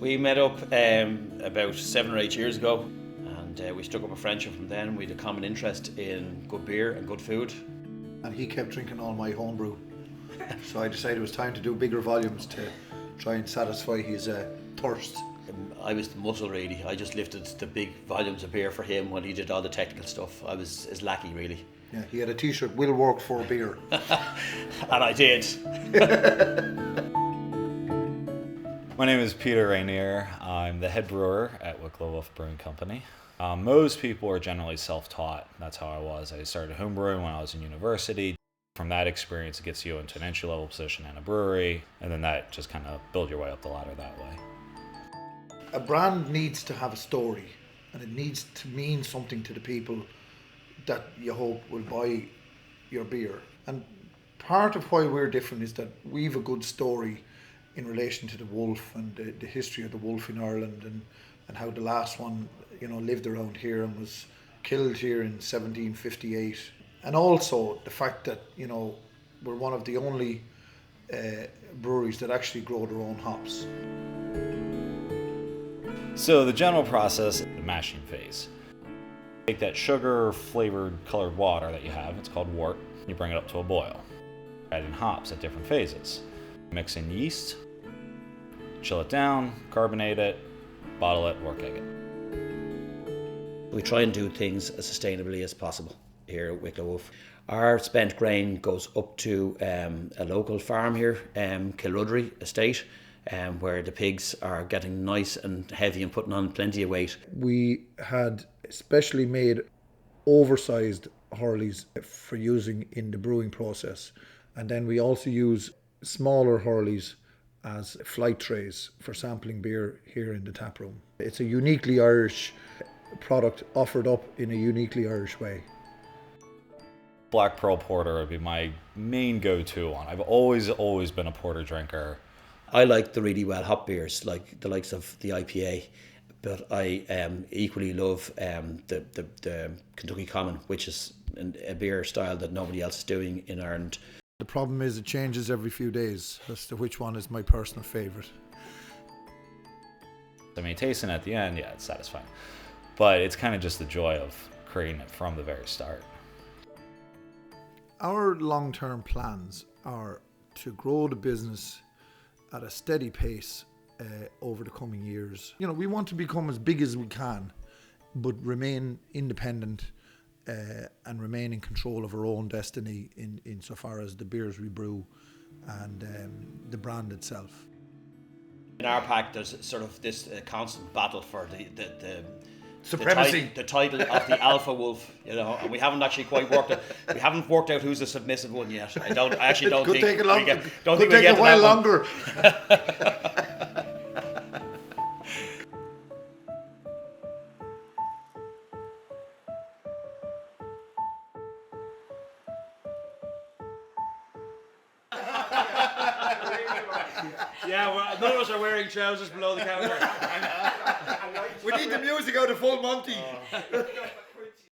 We met up about 7 or 8 years ago, and we struck up a friendship from then. We had a common interest in good beer and good food. And he kept drinking all my homebrew. So I decided it was time to do bigger volumes to try and satisfy his thirst. I was the muscle really. I just lifted the big volumes of beer for him when he did all the technical stuff. I was his lackey really. Yeah, he had a t-shirt, "Will work for beer." And I did. My name is Peter Rainier. I'm the head brewer at Wicklow Brewing Company. Most people are generally self-taught. That's how I was. I started homebrewing when I was in university. From that experience, it gets you into an entry-level position in a brewery, and then that just kind of build your way up the ladder that way. A brand needs to have a story, and it needs to mean something to the people that you hope will buy your beer. And part of why we're different is that we've a good story in relation to the wolf and the history of the wolf in Ireland, and how the last one, lived around here and was killed here in 1758. And also the fact that, we're one of the only breweries that actually grow their own hops. So the general process, the mashing phase. Take that sugar flavored colored water that you have, it's called wort, you bring it up to a boil. Add in hops at different phases. Mix in yeast, chill it down, carbonate it, bottle it, wort keg it. We try and do things as sustainably as possible here at Wicklow Wolf. Our spent grain goes up to a local farm here, Kilrudry Estate, where the pigs are getting nice and heavy and putting on plenty of weight. We had specially made oversized hurleys for using in the brewing process, and then we also use smaller hurleys as flight trays for sampling beer here in the tap room. It's a uniquely Irish product offered up in a uniquely Irish way. Black Pearl Porter would be my main go-to one. I've always been a porter drinker. I like the really well hop beers, like the likes of the IPA, but I equally love the Kentucky Common, which is a beer style that nobody else is doing in Ireland. The problem is it changes every few days as to which one is my personal favourite. I mean, tasting at the end, yeah, it's satisfying. But it's kind of just the joy of creating it from the very start. Our long-term plans are to grow the business at a steady pace over the coming years. We want to become as big as we can, but remain independent and remain in control of our own destiny insofar as the beers we brew and the brand itself. In our pack, there's sort of this constant battle for the supremacy, the title of the alpha wolf, and we haven't actually quite worked it. We haven't worked out who's the submissive one yet. I actually don't think take we'll get a while longer. Yeah, well, none of us are wearing trousers below the counter. We need the music out of full Monty.